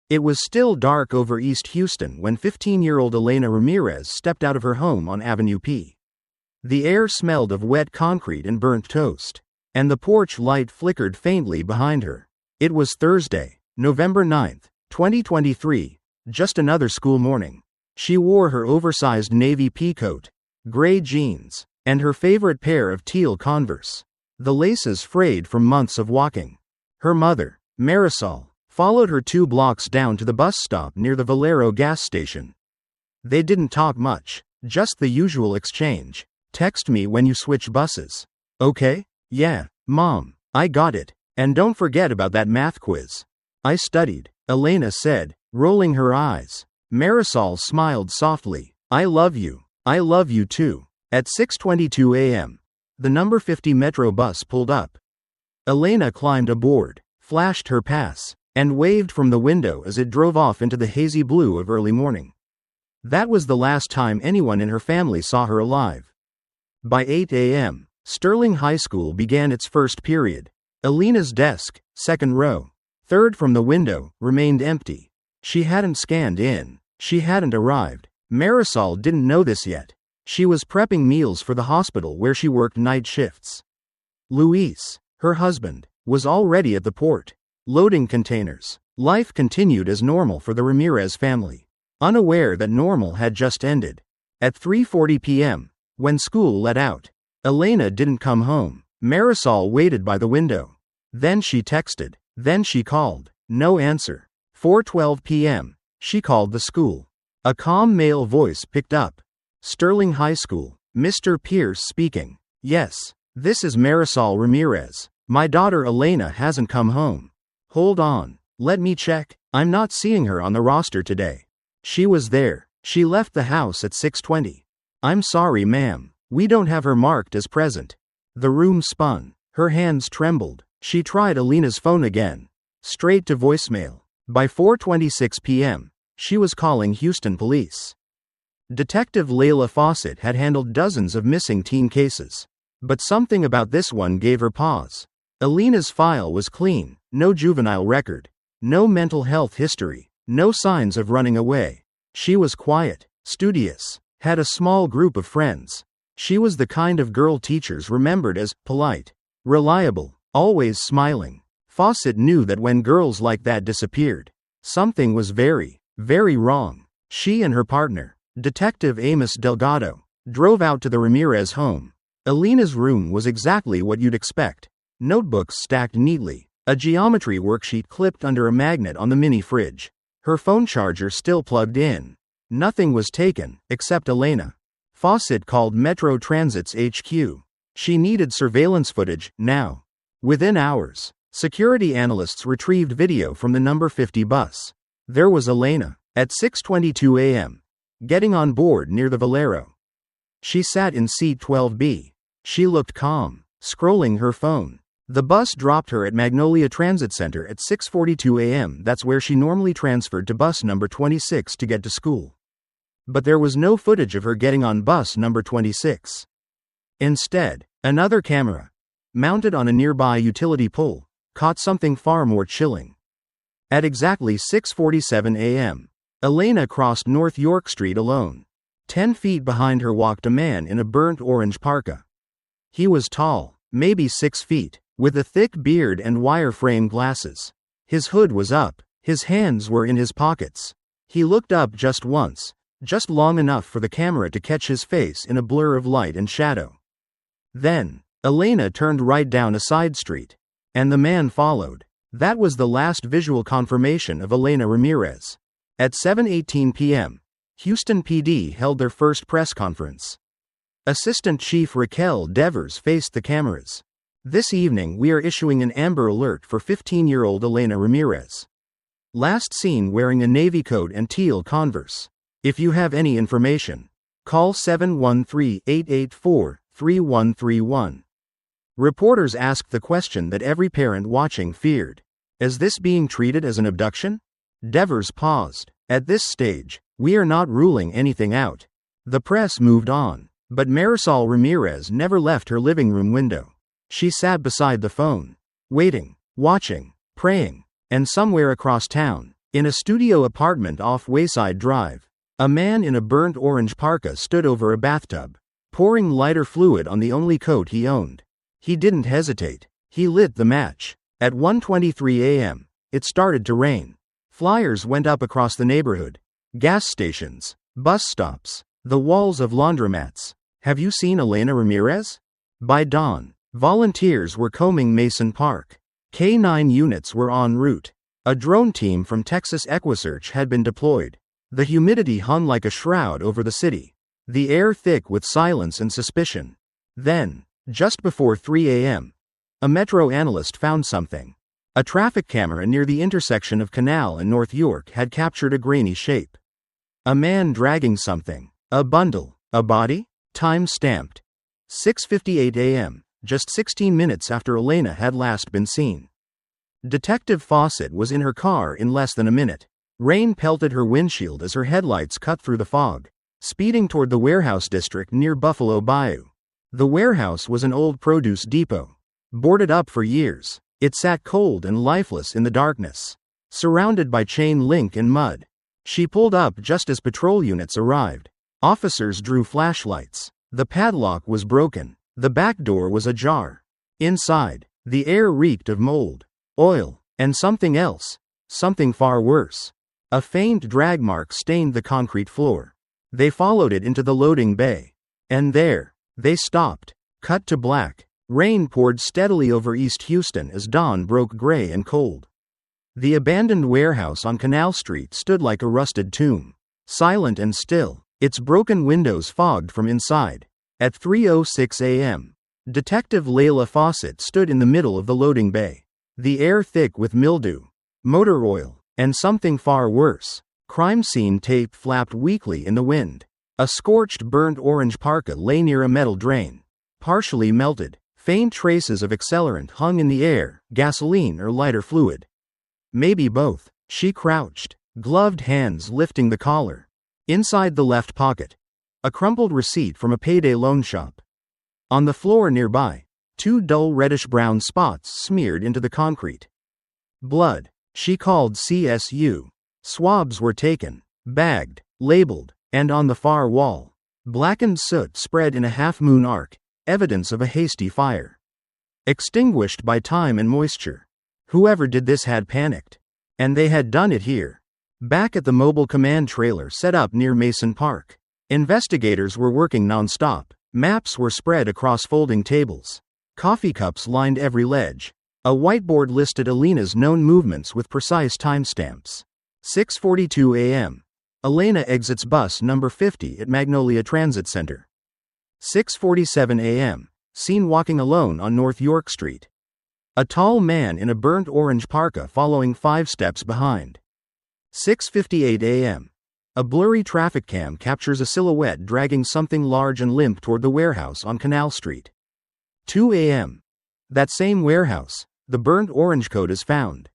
It was still dark over East Houston when 15-year-old Elena Ramirez stepped out of her home on Avenue P. The air smelled of wet concrete and burnt toast, and the porch light flickered faintly behind her. It was Thursday, November 9, 2023, just another school morning. She wore her oversized navy pea coat, gray jeans, and her favorite pair of teal Converse, the laces frayed from months of walking. Her mother, Marisol, followed her 2 blocks down to the bus stop near the Valero gas station. They didn't talk much, just the usual exchange. Text me when you switch buses. Okay? Yeah, Mom, I got it. And don't forget about that math quiz. I studied, Elena said, rolling her eyes. Marisol smiled softly. I love you. I love you too. At 6:22 a.m., the number 50 Metro bus pulled up. Elena climbed aboard, flashed her pass, and waved from the window as it drove off into the hazy blue of early morning. That was the last time anyone in her family saw her alive. By 8 a.m., Sterling High School began its first period. Elena's desk, second row, third from the window, remained empty. She hadn't scanned in. She hadn't arrived. Marisol didn't know this yet. She was prepping meals for the hospital where she worked night shifts. Luis, her husband, was already at the port, loading containers. Life continued as normal for the Ramirez family, unaware that normal had just ended. At 3:40 p.m., when school let out, Elena didn't come home. Marisol waited by the window. Then she texted. Then she called. No answer. 4:12 p.m., she called the school. A calm male voice picked up. Sterling High School, Mr. Pierce speaking. Yes, this is Marisol Ramirez. My daughter Elena hasn't come home. Hold on, let me check. I'm not seeing her on the roster today. She was there. She left the house at 6:20. I'm sorry, ma'am. We don't have her marked as present. The room spun. Her hands trembled. She tried Elena's phone again. Straight to voicemail. By 4:26 p.m., she was calling Houston police. Detective Layla Fawcett had handled dozens of missing teen cases, but something about this one gave her pause. Elena's file was clean, no juvenile record, no mental health history, no signs of running away. She was quiet, studious, had a small group of friends. She was the kind of girl teachers remembered as polite, reliable, always smiling. Fawcett knew that when girls like that disappeared, something was very, very wrong. She and her partner, Detective Amos Delgado, drove out to the Ramirez home. Elena's room was exactly what you'd expect. Notebooks stacked neatly, a geometry worksheet clipped under a magnet on the mini fridge. Her phone charger still plugged in. Nothing was taken, except Elena. Fawcett called Metro Transit's HQ. She needed surveillance footage, now. Within hours, security analysts retrieved video from the number 50 bus. There was Elena, at 6:22 a.m., getting on board near the Valero. She sat in seat 12B. She looked calm, scrolling her phone. The bus dropped her at Magnolia Transit Center at 6:42 a.m. That's where she normally transferred to bus number 26 to get to school. But there was no footage of her getting on bus number 26. Instead, another camera, mounted on a nearby utility pole, caught something far more chilling. At exactly 6:47 a.m., Elena crossed North York Street alone. 10 feet behind her walked a man in a burnt orange parka. He was tall, maybe 6 feet, with a thick beard and wire-frame glasses. His hood was up, his hands were in his pockets. He looked up just once, just long enough for the camera to catch his face in a blur of light and shadow. Then, Elena turned right down a side street, and the man followed. That was the last visual confirmation of Elena Ramirez. At 7:18 p.m., Houston PD held their first press conference. Assistant Chief Raquel Devers faced the cameras. This evening we are issuing an Amber Alert for 15-year-old Elena Ramirez. Last seen wearing a navy coat and teal Converse. If you have any information, call 713-884-3131. Reporters asked the question that every parent watching feared. Is this being treated as an abduction? Devers paused. At this stage, we are not ruling anything out. The press moved on, but Marisol Ramirez never left her living room window. She sat beside the phone, waiting, watching, praying, and somewhere across town, In a studio apartment off Wayside Drive, a man in a burnt orange parka stood over a bathtub, pouring lighter fluid on the only coat he owned. He didn't hesitate. He lit the match. At 1:23 a.m., it started to rain. Flyers went up across the neighborhood. Gas stations, bus stops, the walls of laundromats. Have you seen Elena Ramirez? By dawn, volunteers were combing Mason Park. K-9 units were en route. A drone team from Texas EquiSearch had been deployed. The humidity hung like a shroud over the city, the air thick with silence and suspicion. Then, just before 3 a.m., a Metro analyst found something. A traffic camera near the intersection of Canal and North York had captured a grainy shape. A man dragging something. A bundle. A body? Time stamped. 6:58 a.m., just 16 minutes after Elena had last been seen. Detective Fawcett was in her car in less than a minute. Rain pelted her windshield as her headlights cut through the fog, speeding toward the warehouse district near Buffalo Bayou. The warehouse was an old produce depot. Boarded up for years, it sat cold and lifeless in the darkness, surrounded by chain link and mud. She pulled up just as patrol units arrived. Officers drew flashlights. The padlock was broken. The back door was ajar. Inside, the air reeked of mold, oil, and something else, something far worse. A faint drag mark stained the concrete floor. They followed it into the loading bay. And there, they stopped. Cut to black. Rain poured steadily over East Houston as dawn broke gray and cold. The abandoned warehouse on Canal Street stood like a rusted tomb, silent and still, its broken windows fogged from inside. At 3:06 a.m., Detective Layla Fawcett stood in the middle of the loading bay, the air thick with mildew, motor oil, and something far worse. Crime scene tape flapped weakly in the wind. A scorched burnt orange parka lay near a metal drain, partially melted. Faint traces of accelerant hung in the air, gasoline or lighter fluid. Maybe both. She crouched, gloved hands lifting the collar. Inside the left pocket, a crumpled receipt from a payday loan shop. On the floor nearby, 2 dull reddish-brown spots smeared into the concrete. Blood. She called CSU. Swabs were taken, bagged, labeled, and on the far wall, blackened soot spread in a half-moon arc, evidence of a hasty fire. Extinguished by time and moisture. Whoever did this had panicked. And they had done it here. Back at the mobile command trailer set up near Mason Park. Investigators were working non-stop. Maps were spread across folding tables. Coffee cups lined every ledge. A whiteboard listed Elena's known movements with precise timestamps. 6:42 a.m. Elena exits bus number 50 at Magnolia Transit Center. 6:47 a.m. Seen walking alone on North York Street. A tall man in a burnt orange parka following 5 steps behind. 6:58 a.m. A blurry traffic cam captures a silhouette dragging something large and limp toward the warehouse on Canal Street. 2 a.m. That same warehouse, the burnt orange coat is found.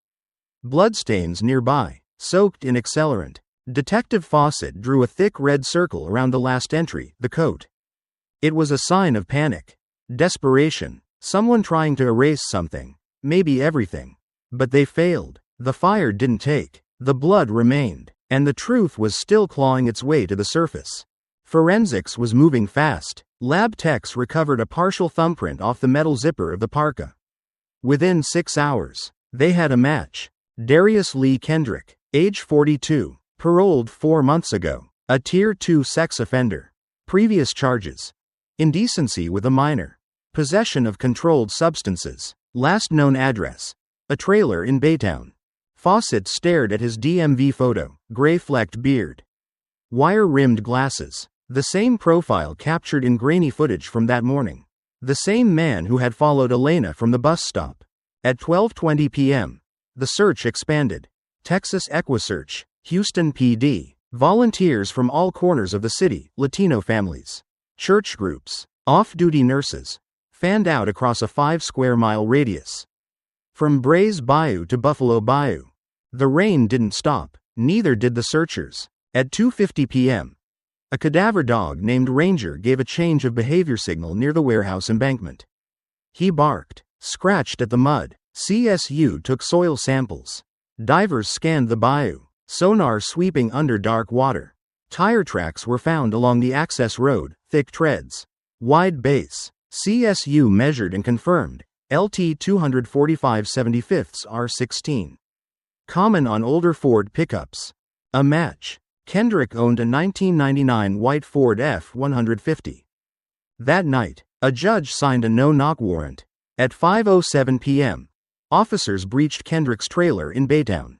Bloodstains nearby, soaked in accelerant. Detective Fawcett drew a thick red circle around the last entry, the coat. It was a sign of panic, desperation, someone trying to erase something, maybe everything. But they failed. The fire didn't take. The blood remained, and the truth was still clawing its way to the surface. Forensics was moving fast. Lab techs recovered a partial thumbprint off the metal zipper of the parka. Within 6 hours, they had a match. Darius Lee Kendrick, age 42, paroled 4 months ago, a Tier 2 sex offender. Previous charges: indecency with a minor, possession of controlled substances. Last known address: a trailer in Baytown. Fawcett stared at his DMV photo, gray-flecked beard, wire-rimmed glasses. The same profile captured in grainy footage from that morning. The same man who had followed Elena from the bus stop. At 12:20 p.m., the search expanded. Texas EquiSearch, Houston PD, volunteers from all corners of the city, Latino families, church groups, off-duty nurses, fanned out across a 5-square-mile radius. From Brays Bayou to Buffalo Bayou. The rain didn't stop, neither did the searchers. At 2:50 p.m., a cadaver dog named Ranger gave a change of behavior signal near the warehouse embankment. He barked, scratched at the mud. CSU took soil samples. Divers scanned the bayou. sonar sweeping under dark water. Tire tracks were found along the access road, thick treads. Wide base. CSU measured and confirmed. LT 245/75 R16. Common on older Ford pickups. A match. Kendrick owned a 1999 white Ford F-150. That night, a judge signed a no-knock warrant. At 5:07 p.m., officers breached Kendrick's trailer in Baytown.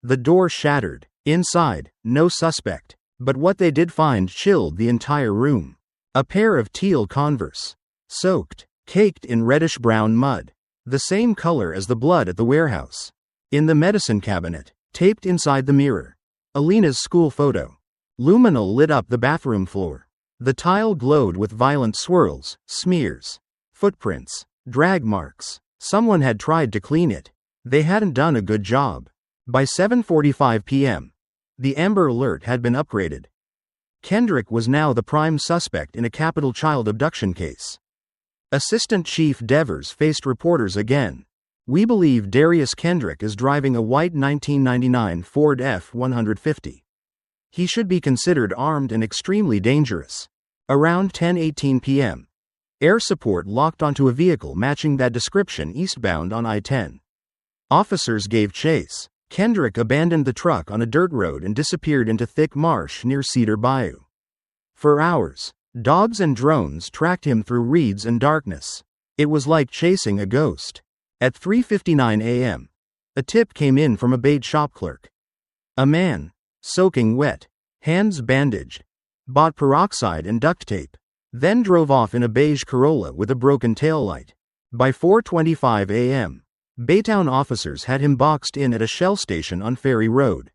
The door shattered. Inside, no suspect. But what they did find chilled the entire room. A pair of teal Converse. Soaked, caked in reddish-brown mud. The same color as the blood at the warehouse. In the medicine cabinet, taped inside the mirror. Elena's school photo. Luminol lit up the bathroom floor. The tile glowed with violent swirls, smears, footprints, drag marks. Someone had tried to clean it. They hadn't done a good job. By 7:45 p.m., the Amber Alert had been upgraded. Kendrick was now the prime suspect in a capital child abduction case. Assistant Chief Devers faced reporters again. "We believe Darius Kendrick is driving a white 1999 Ford F-150. He should be considered armed and extremely dangerous." Around 10:18 p.m., air support locked onto a vehicle matching that description eastbound on I-10. Officers gave chase. Kendrick abandoned the truck on a dirt road and disappeared into thick marsh near Cedar Bayou. For hours, dogs and drones tracked him through reeds and darkness. It was like chasing a ghost. At 3:59 a.m., a tip came in from a bait shop clerk. A man, soaking wet, hands bandaged, bought peroxide and duct tape, then drove off in a beige Corolla with a broken taillight. By 4:25 a.m., Baytown officers had him boxed in at a Shell station on Ferry Road.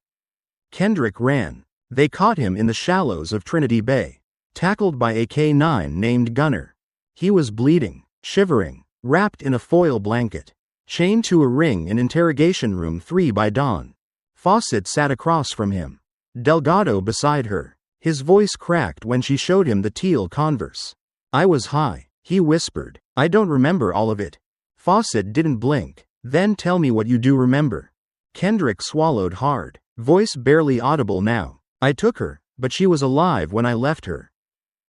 Kendrick ran. They caught him in the shallows of Trinity Bay, tackled by a K-9 named Gunner. He was bleeding, shivering, wrapped in a foil blanket, chained to a ring in interrogation room 3 by dawn. Fawcett sat across from him, Delgado beside her. His voice cracked when she showed him the teal Converse. "I was high," he whispered. "I don't remember all of it." Fawcett didn't blink. "Then tell me what you do remember." Kendrick swallowed hard, voice barely audible now. "I took her, but she was alive when I left her.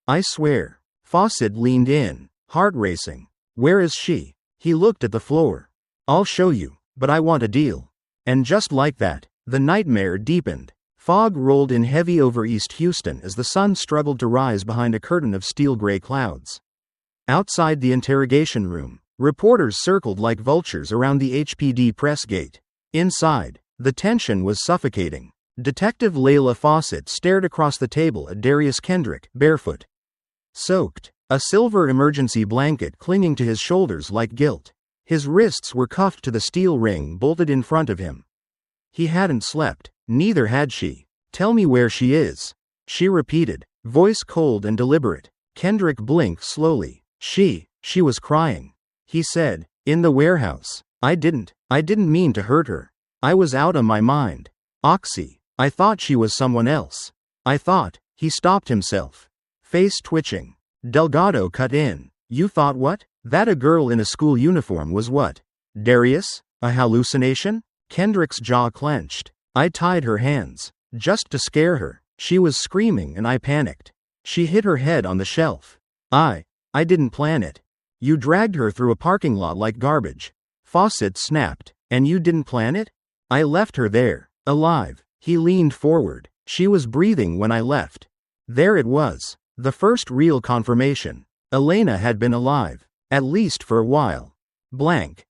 I swear." Fawcett leaned in, heart racing. "Where is she?" He looked at the floor. "I'll show you, but I want a deal." And just like that, the nightmare deepened. Fog rolled in heavy over East Houston as the sun struggled to rise behind a curtain of steel-gray clouds. Outside the interrogation room, reporters circled like vultures around the HPD press gate. Inside, the tension was suffocating. Detective Layla Fawcett stared across the table at Darius Kendrick, barefoot, soaked, a silver emergency blanket clinging to his shoulders like guilt. His wrists were cuffed to the steel ring bolted in front of him. He hadn't slept, neither had she. "Tell me where she is," she repeated, voice cold and deliberate. Kendrick blinked slowly. She was crying. He said, "In the warehouse. I didn't mean to hurt her. I was out of my mind. Oxy. I thought she was someone else. I thought." He stopped himself, face twitching. Delgado cut in. "You thought what? That a girl in a school uniform was what? Darius? A hallucination?" Kendrick's jaw clenched. "I tied her hands, just to scare her. She was screaming and I panicked. She hit her head on the shelf. I didn't plan it." "You dragged her through a parking lot like garbage." Fawcett snapped. "And you didn't plan it?" "I left her there, alive." He leaned forward. "She was breathing when I left." There it was, the first real confirmation. Elena had been alive, at least for a while. Blank.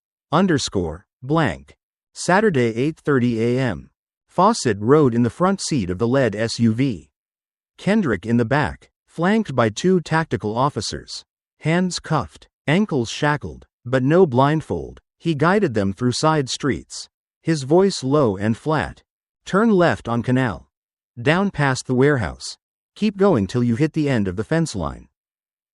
Blank. Saturday 8:30 a.m. Fawcett rode in the front seat of the lead SUV. Kendrick in the back, flanked by 2 tactical officers. Hands cuffed, ankles shackled, but no blindfold. He guided them through side streets. His voice low and flat. "Turn left on Canal. Down past the warehouse. Keep going till you hit the end of the fence line."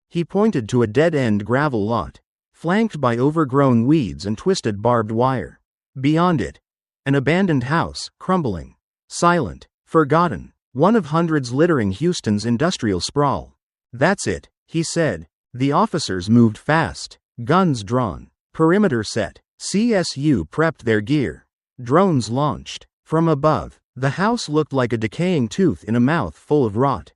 He pointed to a dead-end gravel lot, flanked by overgrown weeds and twisted barbed wire. Beyond it, an abandoned house, crumbling, silent, forgotten, one of hundreds littering Houston's industrial sprawl. "That's it," he said. The officers moved fast, guns drawn, perimeter set. CSU prepped their gear. Drones launched. From above, The house looked like a decaying tooth in a mouth full of rot.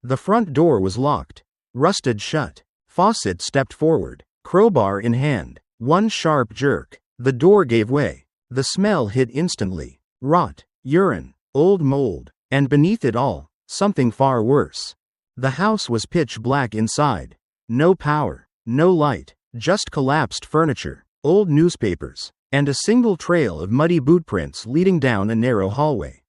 The front door was locked, rusted shut. Fawcett stepped forward, crowbar in hand. One sharp jerk. The door gave way. The smell hit instantly. Rot, urine, old mold, and beneath it all, something far worse. The house was pitch black inside. No power, no light, just collapsed furniture, old newspapers, and a single trail of muddy bootprints leading down a narrow hallway.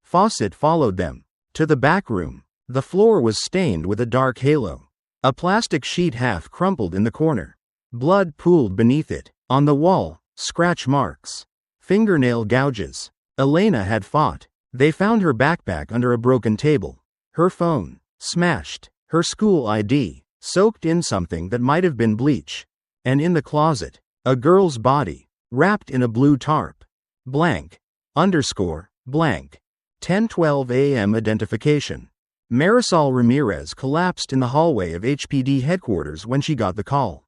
Fawcett followed them to the back room. The floor was stained with a dark halo. A plastic sheet half crumpled in the corner. Blood pooled beneath it. On the wall, scratch marks, fingernail gouges. Elena had fought. They found her backpack under a broken table. Her phone, smashed. Her school ID, soaked in something that might have been bleach. And in the closet, a girl's body, wrapped in a blue tarp. Blank. Blank. 10:12 a.m. Identification. Marisol Ramirez collapsed in the hallway of HPD headquarters when she got the call.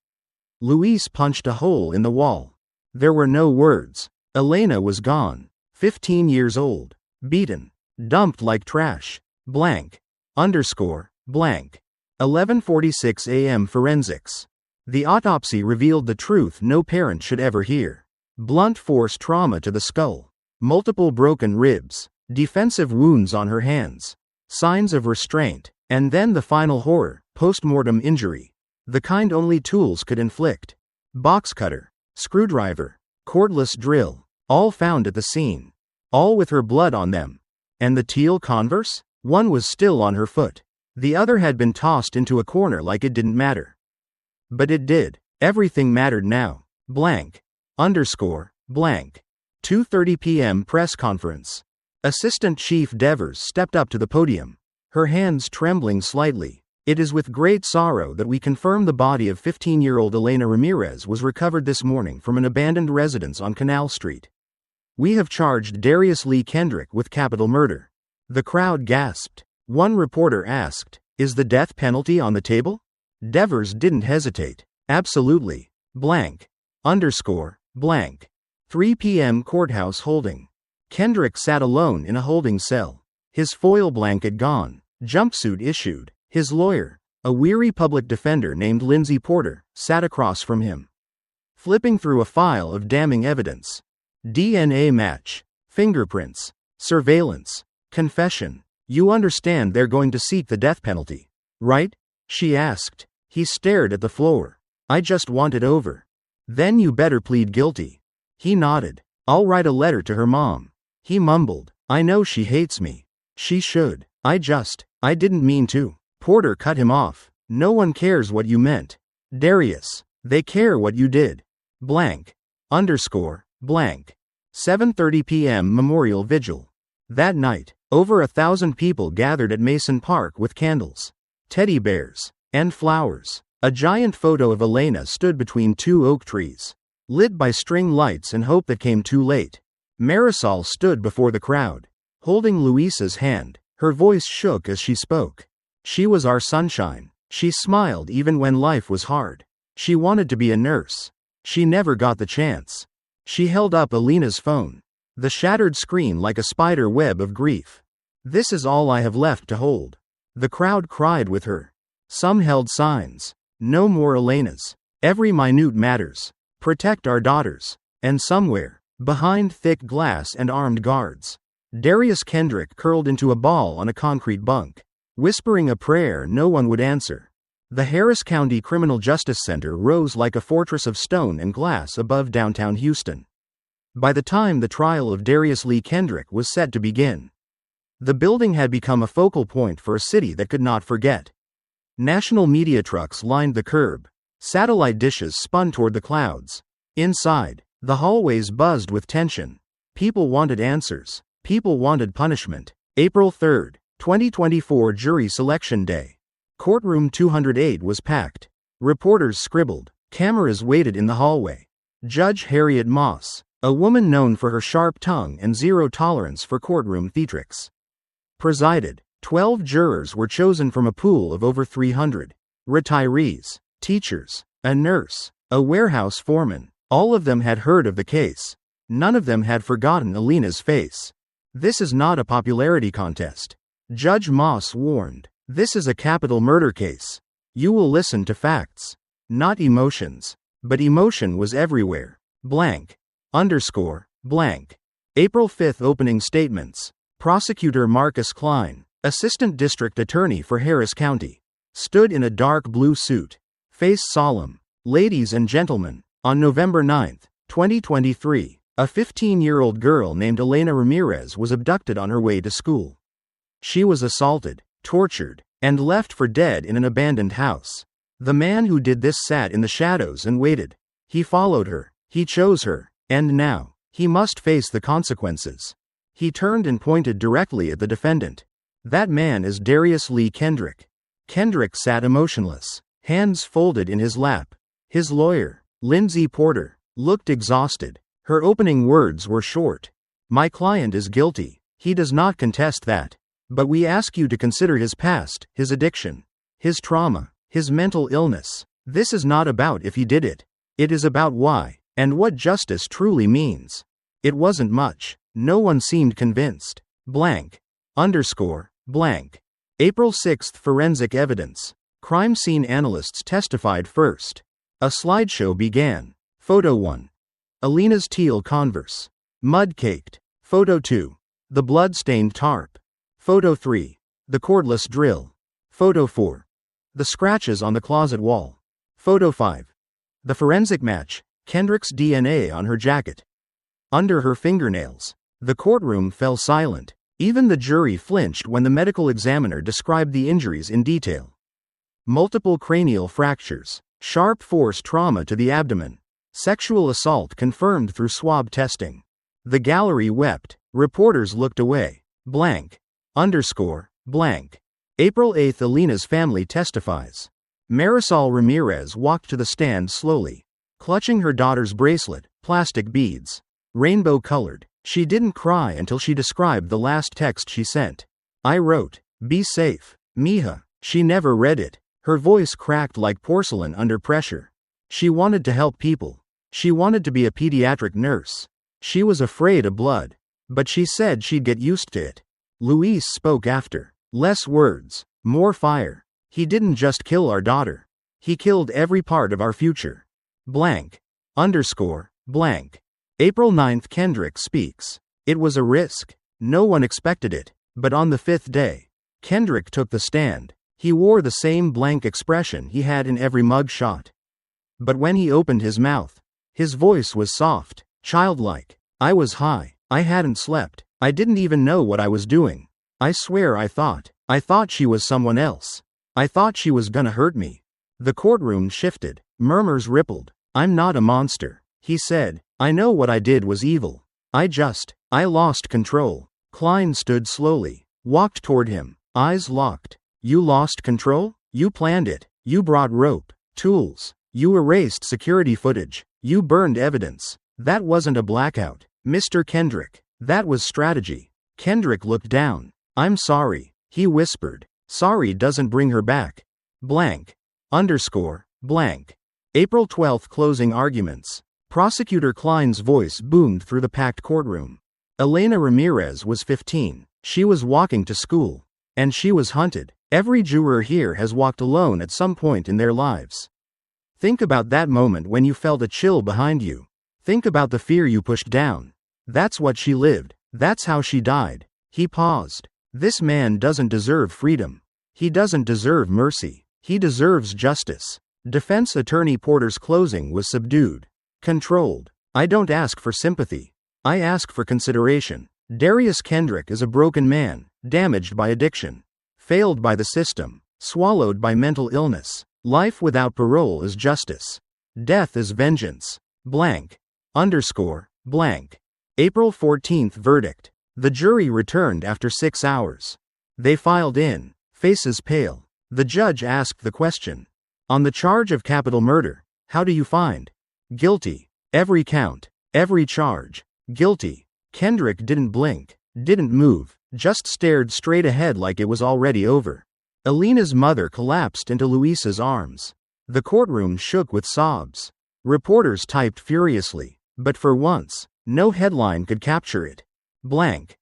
Luis punched a hole in the wall. There were no words. Elena was gone. 15 years old. Beaten. Dumped like trash. Blank. 11:46 a.m. Forensics. The autopsy revealed the truth no parent should ever hear. Blunt force trauma to the skull. Multiple broken ribs. Defensive wounds on her hands. Signs of restraint. And then the final horror, post-mortem injury. The kind only tools could inflict. Box cutter, screwdriver, cordless drill, all found at the scene. All with her blood on them. And the teal Converse? One was still on her foot. The other had been tossed into a corner like it didn't matter. But it did. Everything mattered now. Blank. 2:30 p.m. press conference. Assistant Chief Devers stepped up to the podium, her hands trembling slightly. It is with great sorrow that we confirm the body of 15-year-old Elena Ramirez was recovered this morning from an abandoned residence on Canal Street. We have charged Darius Lee Kendrick with capital murder. The crowd gasped. One reporter asked, "Is the death penalty on the table?" Devers didn't hesitate. Absolutely. Blank. 3 p.m. courthouse holding. Kendrick sat alone in a holding cell. His foil blanket gone. Jumpsuit issued. His lawyer, a weary public defender named Lindsay Porter, sat across from him. Flipping through a file of damning evidence. DNA match. Fingerprints. Surveillance. Confession. "You understand they're going to seek the death penalty, right?" she asked. He stared at the floor. "I just want it over." "Then you better plead guilty." He nodded. "I'll write a letter to her mom." He mumbled. "I know she hates me. She should. I didn't mean to." Porter cut him off. "No one cares what you meant, Darius. They care what you did. Blank. 7:30 p.m. Memorial Vigil. That night, over 1,000 people gathered at Mason Park with candles, teddy bears, and flowers. A giant photo of Elena stood between two oak trees, lit by string lights and hope that came too late. Marisol stood before the crowd, holding Luisa's hand. Her voice shook as she spoke. She was our sunshine. She smiled even when life was hard. She wanted to be a nurse. She never got the chance. She held up Elena's phone, the shattered screen like a spider web of grief. "This is all I have left to hold." The crowd cried with her. Some held signs. "No more Elenas. Every minute matters. Protect our daughters." And somewhere, behind thick glass and armed guards, Darius Kendrick curled into a ball on a concrete bunk, whispering a prayer no one would answer. The Harris County Criminal Justice Center rose like a fortress of stone and glass above downtown Houston. By the time the trial of Darius Lee Kendrick was set to begin, the building had become a focal point for a city that could not forget. National media trucks lined the curb. Satellite dishes spun toward the clouds. Inside, the hallways buzzed with tension. People wanted answers. People wanted punishment. April 3, 2024 Jury Selection Day. Courtroom 208 was packed. Reporters scribbled. Cameras waited in the hallway. Judge Harriet Moss, a woman known for her sharp tongue and zero tolerance for courtroom theatrics, presided. 12 jurors were chosen from a pool of over 300. Retirees, teachers, a nurse, a warehouse foreman. All of them had heard of the case. None of them had forgotten Elena's face. This is not a popularity contest. Judge Moss warned. This is a capital murder case. You will listen to facts, not emotions. But emotion was everywhere. Blank. Underscore. Blank. April 5 opening statements. Prosecutor Marcus Klein, Assistant District Attorney for Harris County, stood in a dark blue suit, face solemn. Ladies and gentlemen, on November 9, 2023, a 15-year-old girl named Elena Ramirez was abducted on her way to school. She was assaulted, tortured, and left for dead in an abandoned house. The man who did this sat in the shadows and waited. He followed her, he chose her, and now, he must face the consequences. He turned and pointed directly at the defendant. That man is Darius Lee Kendrick. Kendrick sat emotionless, hands folded in his lap. His lawyer, Lindsay Porter, looked exhausted. Her opening words were short. My client is guilty. He does not contest that. But we ask you to consider his past, his addiction, his trauma, his mental illness. This is not about if he did it. It is about why, and what justice truly means. It wasn't much. No one seemed convinced. Blank. Underscore. Blank. April 6 forensic evidence. Crime scene analysts testified first. A slideshow began. Photo 1. Elena's teal Converse. Mud-caked. Photo 2. The blood-stained tarp. Photo 3. The cordless drill. Photo 4. The scratches on the closet wall. Photo 5. The forensic match, Kendrick's DNA on her jacket. Under her fingernails. The courtroom fell silent. Even the jury flinched when the medical examiner described the injuries in detail. Multiple cranial fractures, sharp force trauma to the abdomen, sexual assault confirmed through swab testing. The gallery wept. Reporters looked away. Blank. Underscore. Blank. April 8 Elena's family testifies. Marisol Ramirez walked to the stand slowly, clutching her daughter's bracelet, plastic beads. Rainbow-colored. She didn't cry until she described the last text she sent. I wrote, "Be safe, Mija." She never read it. Her voice cracked like porcelain under pressure. She wanted to help people. She wanted to be a pediatric nurse. She was afraid of blood. But she said she'd get used to it. Luis spoke after. Less words, more fire. He didn't just kill our daughter. He killed every part of our future. Blank. Underscore. Blank. April 9 Kendrick speaks. It was a risk. No one expected it. But on the 5th day, Kendrick took the stand. He wore the same blank expression he had in every mug shot. But when he opened his mouth, his voice was soft, childlike. I was high. I hadn't slept. I didn't even know what I was doing. I swear I thought she was someone else. I thought she was gonna hurt me. The courtroom shifted. Murmurs rippled. I'm not a monster, he said. I know what I did was evil. I lost control. Klein stood slowly, walked toward him, eyes locked. You lost control? You planned it. You brought rope, tools. You erased security footage. You burned evidence. That wasn't a blackout, Mr. Kendrick. That was strategy. Kendrick looked down. I'm sorry, he whispered. Sorry doesn't bring her back. Blank. Underscore. Blank. April 12 closing arguments. Prosecutor Klein's voice boomed through the packed courtroom. Elena Ramirez was 15. She was walking to school. And she was hunted. Every juror here has walked alone at some point in their lives. Think about that moment when you felt a chill behind you. Think about the fear you pushed down. That's what she lived. That's how she died. He paused. This man doesn't deserve freedom. He doesn't deserve mercy. He deserves justice. Defense attorney Porter's closing was subdued. Controlled. I don't ask for sympathy. I ask for consideration. Darius Kendrick is a broken man, damaged by addiction, failed by the system, swallowed by mental illness. Life without parole is justice. Death is vengeance. Blank. Underscore. Blank. April 14 verdict. The jury returned after 6 hours. They filed in, faces pale. The judge asked the question. On the charge of capital murder, how do you find? Guilty. Every count. Every charge. Guilty. Kendrick didn't blink, didn't move, just stared straight ahead like it was already over. Elena's mother collapsed into Luis's arms. The courtroom shook with sobs. Reporters typed furiously, but for once, no headline could capture it. Blank.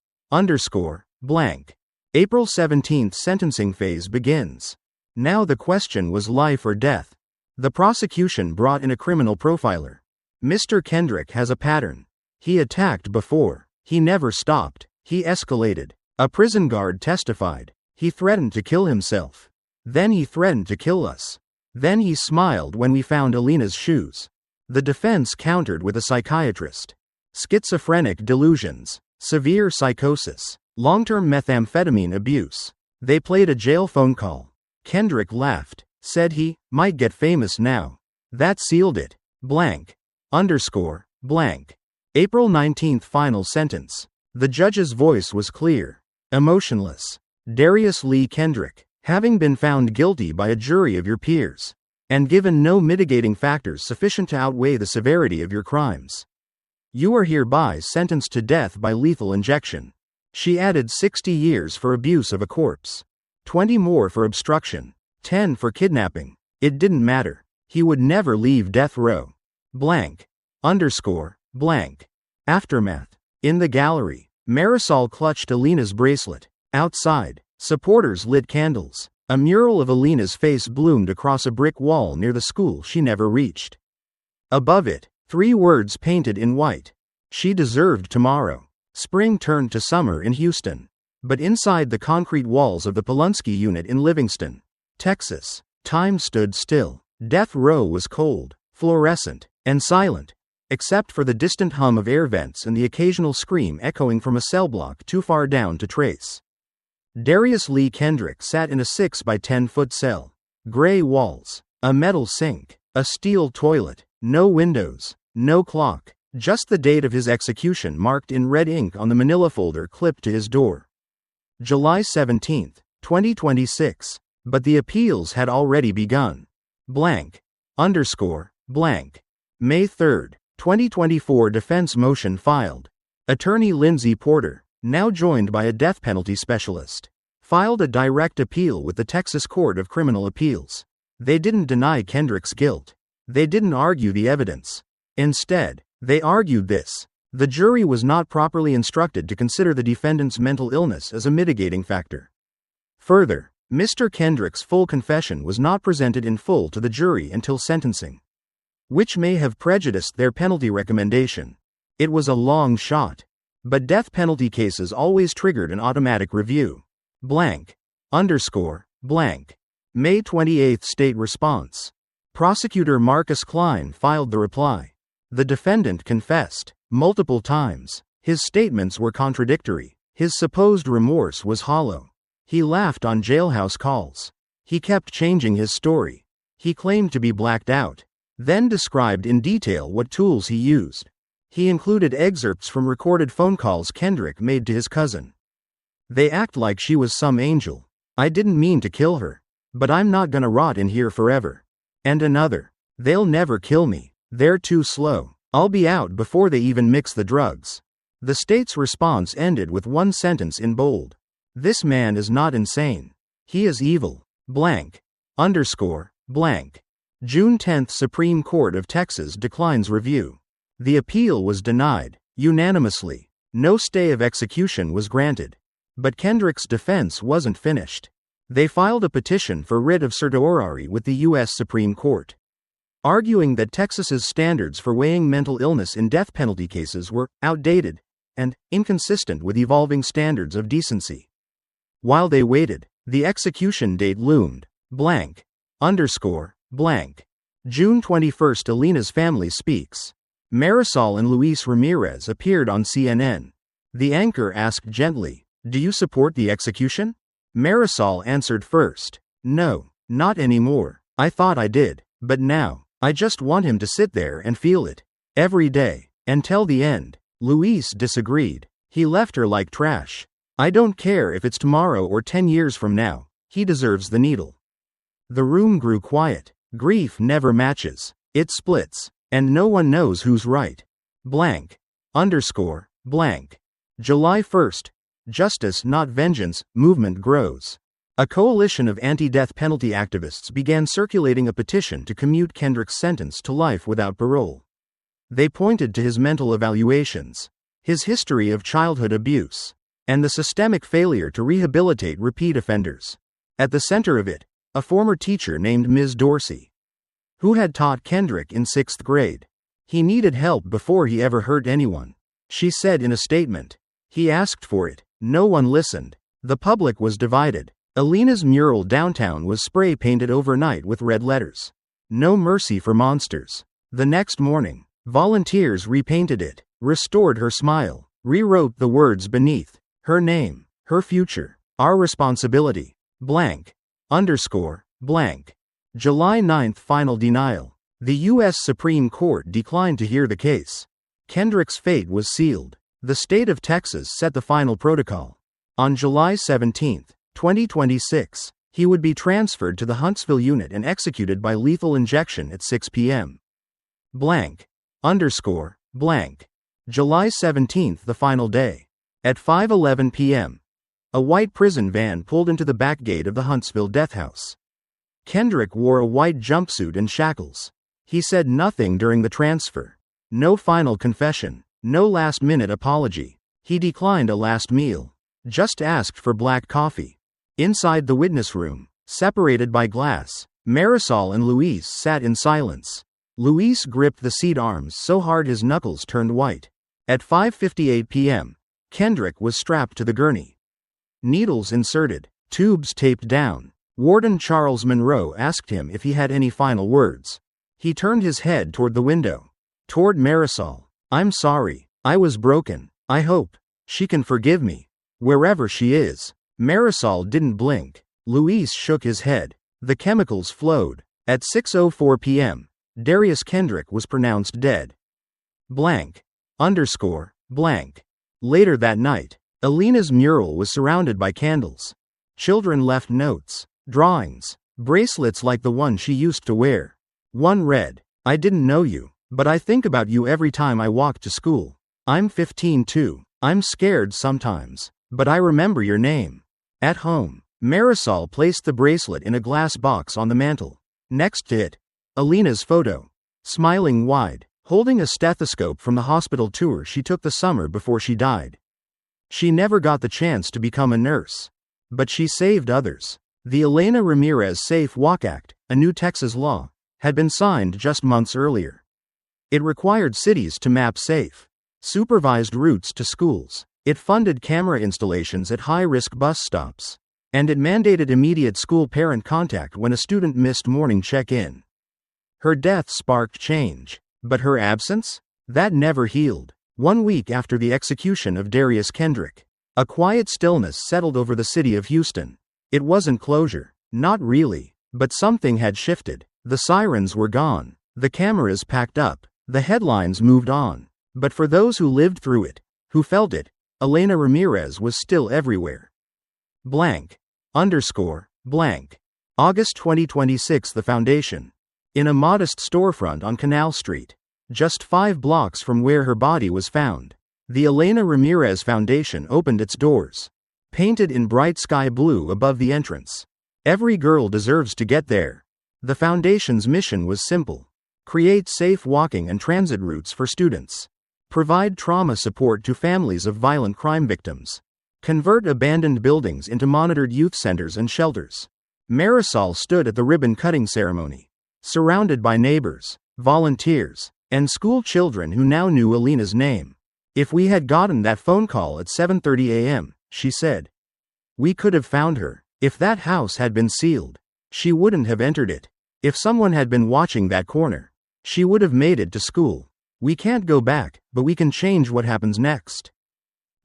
blank. April 17th sentencing phase begins. Now the question was life or death. The prosecution brought in a criminal profiler. Mr. Kendrick has a pattern. He attacked before. He never stopped. He escalated. A prison guard testified. He threatened to kill himself. Then he threatened to kill us. Then he smiled when we found Elena's shoes. The defense countered with a psychiatrist. Schizophrenic delusions. Severe psychosis. Long-term methamphetamine abuse. They played a jail phone call. Kendrick laughed. Said he might get famous now. That sealed it. Blank. Blank. April 19th final sentence. The judge's voice was clear. Emotionless. Darius Lee Kendrick, having been found guilty by a jury of your peers, and given no mitigating factors sufficient to outweigh the severity of your crimes, you are hereby sentenced to death by lethal injection. She added 60 years for abuse of a corpse, 20 more for obstruction, 10 for kidnapping. It didn't matter. He would never leave death row. Blank. Blank. Aftermath. In the gallery, Marisol clutched Elena's bracelet. Outside, supporters lit candles. A mural of Elena's face bloomed across a brick wall near the school she never reached. Above it, 3 words painted in white. She deserved tomorrow. Spring turned to summer in Houston. But inside the concrete walls of the Polunsky unit in Livingston, Texas, time stood still. Death row was cold, fluorescent, and silent, except for the distant hum of air vents and the occasional scream echoing from a cell block too far down to trace. Darius Lee Kendrick sat in a 6 by 10-foot cell. Gray walls, a metal sink, a steel toilet, no windows, no clock, just the date of his execution marked in red ink on the manila folder clipped to his door. July 17, 2026. But the appeals had already begun. Blank. May 3, 2024 defense motion filed. Attorney Lindsay Porter, now joined by a death penalty specialist, filed a direct appeal with the Texas Court of Criminal Appeals. They didn't deny Kendrick's guilt. They didn't argue the evidence. Instead, they argued this: the jury was not properly instructed to consider the defendant's mental illness as a mitigating factor. Further, Mr. Kendrick's full confession was not presented in full to the jury until sentencing, which may have prejudiced their penalty recommendation. It was a long shot. But death penalty cases always triggered an automatic review. Blank. May 28 state response. Prosecutor Marcus Klein filed the reply. The defendant confessed multiple times. His statements were contradictory. His supposed remorse was hollow. He laughed on jailhouse calls. He kept changing his story. He claimed to be blacked out, then described in detail what tools he used. He included excerpts from recorded phone calls Kendrick made to his cousin. They act like she was some angel. I didn't mean to kill her. But I'm not gonna rot in here forever. And another. They'll never kill me. They're too slow. I'll be out before they even mix the drugs. The state's response ended with one sentence in bold. This man is not insane. He is evil. Blank. June 10th Supreme Court of Texas declines review. The appeal was denied, unanimously. No stay of execution was granted. But Kendrick's defense wasn't finished. They filed a petition for writ of certiorari with the U.S. Supreme Court, arguing that Texas's standards for weighing mental illness in death penalty cases were outdated and inconsistent with evolving standards of decency. While they waited, the execution date loomed. Blank. June 21st Elena's family speaks. Marisol and Luis Ramirez appeared on CNN. The anchor asked gently, "Do you support the execution?" Marisol answered first, "No, not anymore. I thought I did, but now, I just want him to sit there and feel it. Every day, until the end." Luis disagreed. "He left her like trash. I don't care if it's tomorrow or 10 years from now. He deserves the needle." The room grew quiet. Grief never matches. It splits. And no one knows who's right. Blank. July 1st. Justice Not Vengeance movement grows. A coalition of anti-death penalty activists began circulating a petition to commute Kendrick's sentence to life without parole. They pointed to his mental evaluations, his history of childhood abuse, and the systemic failure to rehabilitate repeat offenders. At the center of it, a former teacher named Ms. Dorsey, who had taught Kendrick in 6th grade. He needed help before he ever hurt anyone, she said in a statement. He asked for it. No one listened. The public was divided. Elena's mural downtown was spray painted overnight with red letters. No mercy for monsters. The next morning, volunteers repainted it, restored her smile, rewrote the words beneath. Her name, her future, our responsibility. Blank. Underscore. Blank. July 9 final denial. The U.S. Supreme Court declined to hear the case. Kendrick's fate was sealed. The state of Texas set the final protocol. On July 17, 2026, he would be transferred to the Huntsville unit and executed by lethal injection at 6 p.m. Blank. Underscore. Blank. July 17, the final day. At 5:11 p.m., a white prison van pulled into the back gate of the Huntsville death house. Kendrick wore a white jumpsuit and shackles. He said nothing during the transfer. No final confession. No last-minute apology. He declined a last meal. Just asked for black coffee. Inside the witness room, separated by glass, Marisol and Luis sat in silence. Luis gripped the seat arms so hard his knuckles turned white. At 5:58 p.m., Kendrick was strapped to the gurney. Needles inserted, tubes taped down. Warden Charles Monroe asked him if he had any final words. He turned his head toward the window. Toward Marisol. I'm sorry. I was broken. I hope she can forgive me. Wherever she is. Marisol didn't blink. Luis shook his head. The chemicals flowed. At 6:04 p.m., Darius Kendrick was pronounced dead. Blank. Underscore. Blank. Later that night, Elena's mural was surrounded by candles. Children left notes, drawings, bracelets like the one she used to wear. One read, I didn't know you, but I think about you every time I walk to school. I'm 15 too. I'm scared sometimes, but I remember your name. At home, Marisol placed the bracelet in a glass box on the mantel. Next to it, Elena's photo, smiling wide, holding a stethoscope from the hospital tour she took the summer before she died. She never got the chance to become a nurse, but she saved others. The Elena Ramirez Safe Walk Act, a new Texas law, had been signed just months earlier. It required cities to map safe, supervised routes to schools. It funded camera installations at high-risk bus stops, and it mandated immediate school-parent contact when a student missed morning check-in. Her death sparked change, but her absence? That never healed. 1 week after the execution of Darius Kendrick, a quiet stillness settled over the city of Houston. It wasn't closure, not really, but something had shifted. The sirens were gone, the cameras packed up, the headlines moved on. But for those who lived through it, who felt it, Elena Ramirez was still everywhere. Blank. Underscore. Blank. August 2026. The Foundation. In a modest storefront on Canal Street, just 5 blocks from where her body was found, the Elena Ramirez Foundation opened its doors. Painted in bright sky blue above the entrance. Every girl deserves to get there. The Foundation's mission was simple. Create safe walking and transit routes for students. Provide trauma support to families of violent crime victims. Convert abandoned buildings into monitored youth centers and shelters. Marisol stood at the ribbon-cutting ceremony, surrounded by neighbors, volunteers, and school children who now knew Elena's name. If we had gotten that phone call at 7:30 a.m., she said, we could have found her. If that house had been sealed, she wouldn't have entered it. If someone had been watching that corner, she would have made it to school. We can't go back, but we can change what happens next.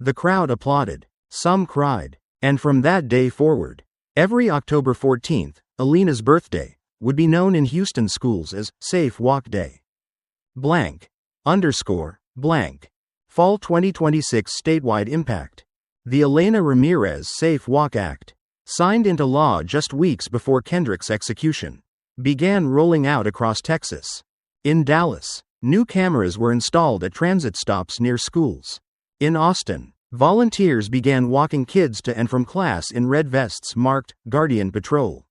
The crowd applauded. Some cried. And from that day forward, every October 14th, Elena's birthday, would be known in Houston schools as Safe Walk Day. Blank. Underscore. Blank. Fall 2026 statewide impact. The Elena Ramirez Safe Walk Act, signed into law just weeks before Kendrick's execution, began rolling out across Texas. In Dallas, new cameras were installed at transit stops near schools. In Austin, volunteers began walking kids to and from class in red vests marked Guardian Patrol.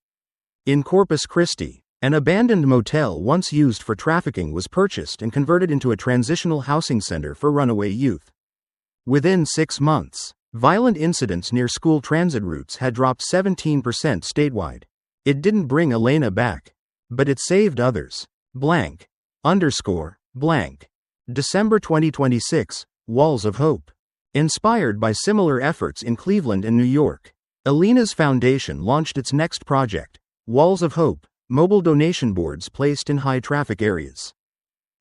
In Corpus Christi, an abandoned motel once used for trafficking was purchased and converted into a transitional housing center for runaway youth. Within 6 months, Violent incidents near school transit routes had dropped 17% statewide. It didn't bring Elena back, but it saved others. Blank. Underscore. Blank. December 2026, Walls of Hope. Inspired by similar efforts in Cleveland and New York, Elena's foundation launched its next project, Walls of Hope, mobile donation boards placed in high-traffic areas.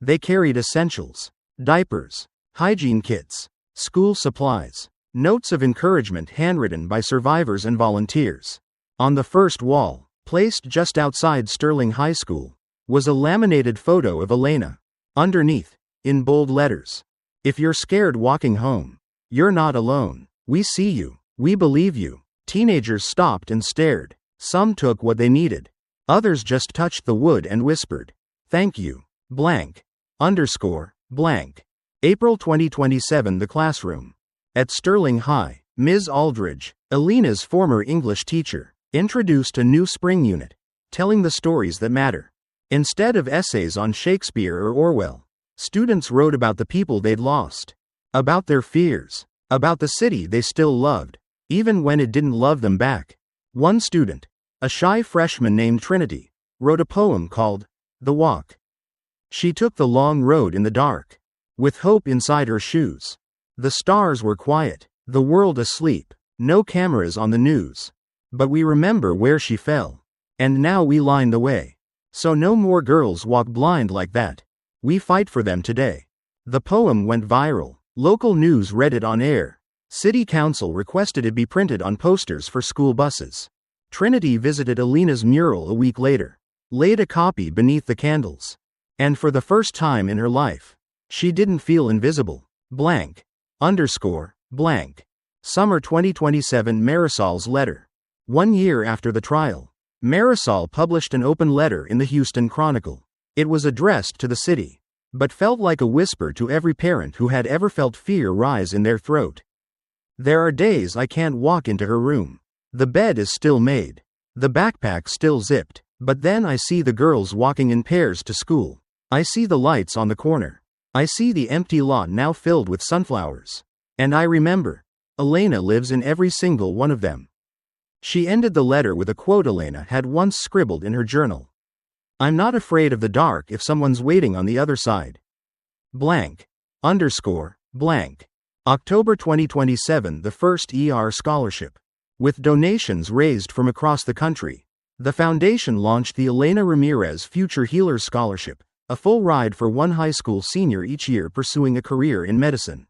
They carried essentials, diapers, hygiene kits, school supplies, notes of encouragement handwritten by survivors and volunteers. On the first wall, placed just outside Sterling High School, was a laminated photo of Elena. Underneath, in bold letters, "If you're scared walking home, you're not alone. We see you. We believe you." Teenagers stopped and stared. Some took what they needed. Others just touched the wood and whispered, "Thank you." Blank. Underscore. Blank. April 2027. The classroom. At Sterling High, Ms. Aldridge, Elena's former English teacher, introduced a new spring unit, telling the stories that matter. Instead of essays on Shakespeare or Orwell, students wrote about the people they'd lost, about their fears, about the city they still loved, even when it didn't love them back. One student, a shy freshman named Trinity, wrote a poem called The Walk. She took the long road in the dark, with hope inside her shoes. The stars were quiet, the world asleep, no cameras on the news. But we remember where she fell, and now we line the way. So no more girls walk blind like that. We fight for them today. The poem went viral. Local news read it on air. City Council requested it be printed on posters for school buses. Trinity visited Elena's mural a week later, laid a copy beneath the candles. And for the first time in her life, she didn't feel invisible. Blank. Underscore. Blank. Summer 2027. Marisol's letter. 1 year after the trial, Marisol published an open letter in the Houston Chronicle. It was addressed to the city, but felt like a whisper to every parent who had ever felt fear rise in their throat. "There are days I can't walk into her room. The bed is still made, the backpack still zipped, but then I see the girls walking in pairs to school. I see the lights on the corner. I see the empty lot now filled with sunflowers. And I remember, Elena lives in every single one of them." She ended the letter with a quote Elena had once scribbled in her journal. "I'm not afraid of the dark if someone's waiting on the other side." Blank. Underscore. Blank. October 2027. The first ER scholarship. With donations raised from across the country, the foundation launched the Elena Ramirez Future Healers Scholarship, a full ride for one high school senior each year pursuing a career in medicine,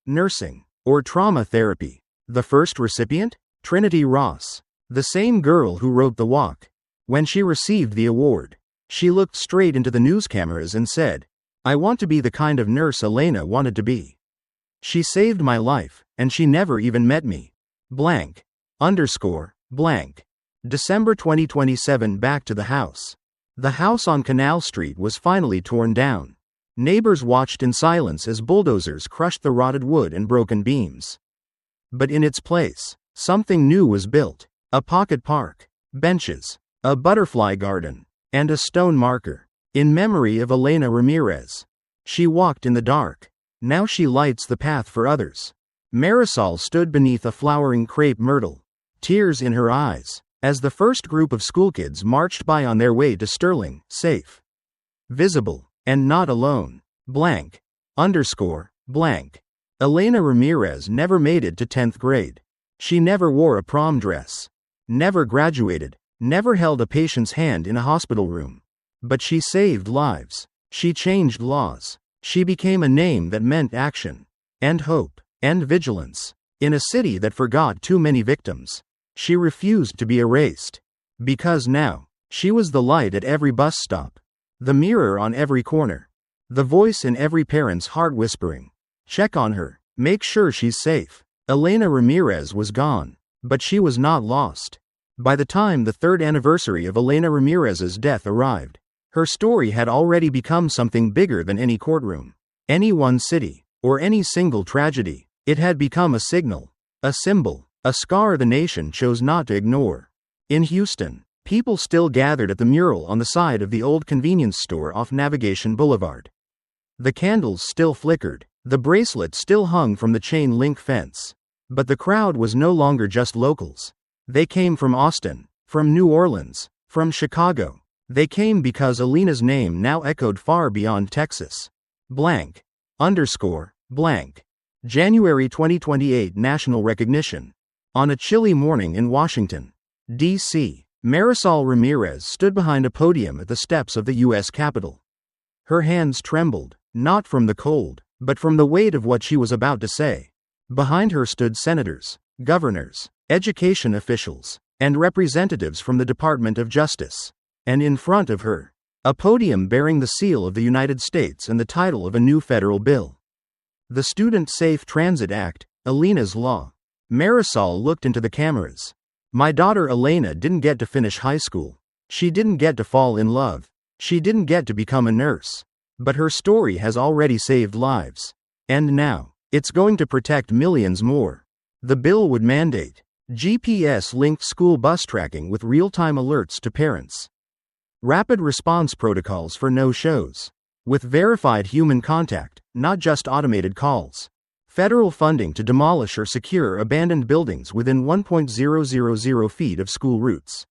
nursing, or trauma therapy. The first recipient? Trinity Ross, the same girl who wrote The Walk. When she received the award, she looked straight into the news cameras and said, "I want to be the kind of nurse Elena wanted to be. She saved my life, and she never even met me." Blank. Underscore. Blank. December 2027. Back to the house. The house on Canal Street was finally torn down. Neighbors watched in silence as bulldozers crushed the rotted wood and broken beams. But in its place, something new was built. A pocket park, benches, a butterfly garden, and a stone marker, in memory of Elena Ramirez. She walked in the dark. Now she lights the path for others. Marisol stood beneath a flowering crepe myrtle, tears in her eyes, as the first group of schoolkids marched by on their way to Sterling, safe, visible, and not alone. Blank. Underscore. Blank. Elena Ramirez never made it to 10th grade. She never wore a prom dress, never graduated, never held a patient's hand in a hospital room. But she saved lives. She changed laws. She became a name that meant action, and hope, and vigilance. In a city that forgot too many victims, she refused to be erased. Because now, she was the light at every bus stop, the mirror on every corner, the voice in every parent's heart whispering, "Check on her, make sure she's safe." Elena Ramirez was gone, but she was not lost. By the time the third anniversary of Elena Ramirez's death arrived, her story had already become something bigger than any courtroom, any one city, or any single tragedy. It had become a signal, a symbol, a scar the nation chose not to ignore. In Houston, people still gathered at the mural on the side of the old convenience store off Navigation Boulevard. The candles still flickered, the bracelet still hung from the chain link fence. But the crowd was no longer just locals. They came from Austin, from New Orleans, from Chicago. They came because Elena's name now echoed far beyond Texas. Blank. Underscore. Blank. January 2028 National Recognition. On a chilly morning in Washington, D.C., Marisol Ramirez stood behind a podium at the steps of the U.S. Capitol. Her hands trembled, not from the cold, but from the weight of what she was about to say. Behind her stood senators, governors, education officials, and representatives from the Department of Justice. And in front of her, a podium bearing the seal of the United States and the title of a new federal bill. The Student Safe Transit Act, Elena's Law. Marisol looked into the cameras. My daughter Elena didn't get to finish high school. She didn't get to fall in love. She didn't get to become a nurse. But her story has already saved lives. And now, it's going to protect millions more. The bill would mandate GPS-linked school bus tracking with real-time alerts to parents. Rapid response protocols for no-shows. With verified human contact, not just automated calls. Federal funding to demolish or secure abandoned buildings within 1.000 feet of school routes.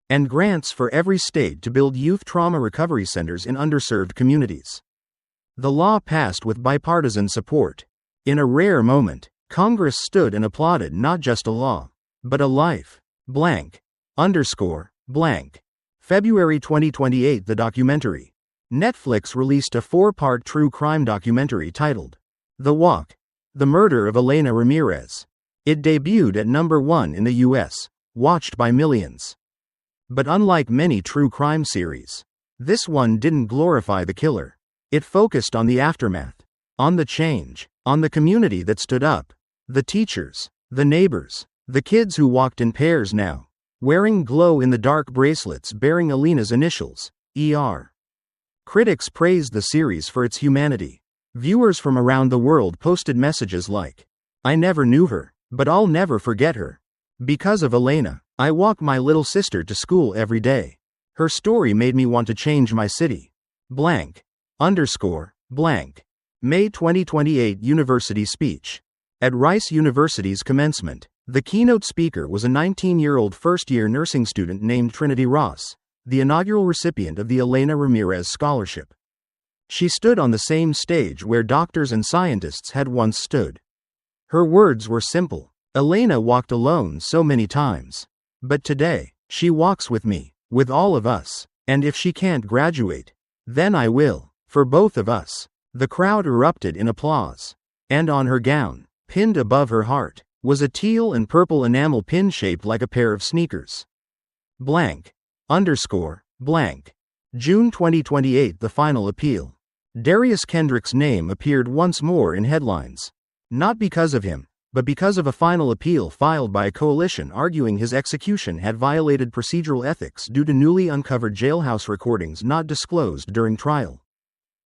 And grants for every state to build youth trauma recovery centers in underserved communities. The law passed with bipartisan support. In a rare moment, Congress stood and applauded not just a law, but a life. Blank. Underscore. Blank. February 2028 The documentary. Netflix released a 4-part true crime documentary titled The Walk. The Murder of Elena Ramirez. It debuted at number 1 in the US, watched by millions. But unlike many true crime series, this one didn't glorify the killer. It focused on the aftermath, on the change, on the community that stood up, the teachers, the neighbors, the kids who walked in pairs now, wearing glow-in-the-dark bracelets bearing Elena's initials, ER. Critics praised the series for its humanity. Viewers from around the world posted messages like, I never knew her, but I'll never forget her. Because of Elena, I walk my little sister to school every day. Her story made me want to change my city. Blank. Underscore. Blank. May 2028 University Speech. At Rice University's commencement, the keynote speaker was a 19-year-old first-year nursing student named Trinity Ross, the inaugural recipient of the Elena Ramirez Scholarship. She stood on the same stage where doctors and scientists had once stood. Her words were simple. Elena walked alone so many times. But today, she walks with me, with all of us, and if she can't graduate, then I will, for both of us. The crowd erupted in applause. And on her gown, pinned above her heart, was a teal and purple enamel pin shaped like a pair of sneakers. Blank. Underscore. Blank. June 2028 The Final Appeal. Darius Kendrick's name appeared once more in headlines. Not because of him, but because of a final appeal filed by a coalition arguing his execution had violated procedural ethics due to newly uncovered jailhouse recordings not disclosed during trial.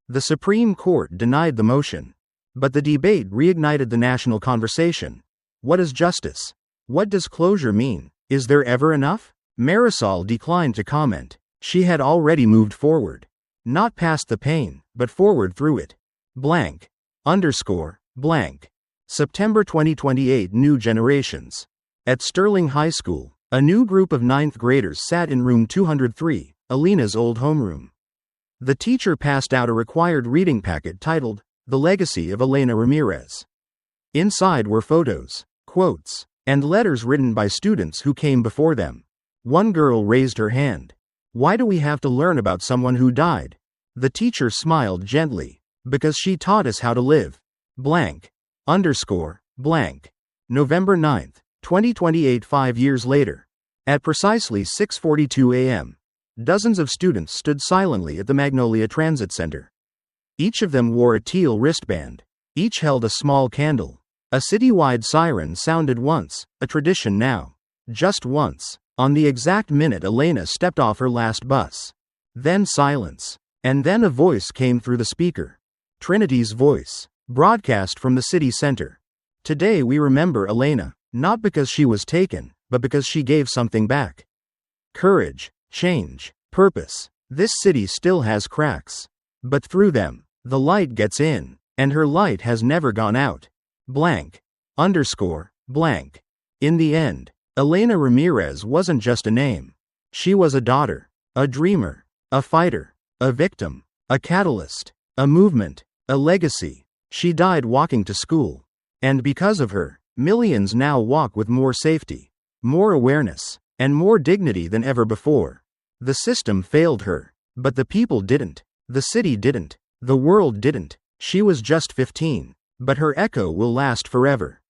The Supreme Court denied the motion. But the debate reignited the national conversation. What is justice? What does closure mean? Is there ever enough? Marisol declined to comment. She had already moved forward. Not past the pain, but forward through it. Blank. Underscore. Blank. September 2028 New Generations. At Sterling High School, a new group of 9th graders sat in room 203, Elena's old homeroom. The teacher passed out a required reading packet titled, The Legacy of Elena Ramirez. Inside were photos, quotes, and letters written by students who came before them. One girl raised her hand. Why do we have to learn about someone who died? The teacher smiled gently. Because she taught us how to live. Blank. Underscore. Blank. November 9th, 2028 5 years later. At precisely 6:42 a.m., dozens of students stood silently at the Magnolia Transit Center. Each of them wore a teal wristband. Each held a small candle. A citywide siren sounded once, a tradition now. Just once. On the exact minute Elena stepped off her last bus. Then silence. And then a voice came through the speaker. Trinity's voice. Broadcast from the city center. Today we remember Elena, not because she was taken, but because she gave something back. Courage, change, purpose. This city still has cracks. But through them, the light gets in, and her light has never gone out. Blank. Underscore. Blank. In the end, Elena Ramirez wasn't just a name. She was a daughter, a dreamer, a fighter, a victim, a catalyst, a movement, a legacy. She died walking to school. And because of her, millions now walk with more safety, more awareness, and more dignity than ever before. The system failed her, but the people didn't. The city didn't. The world didn't. She was just 15, but her echo will last forever.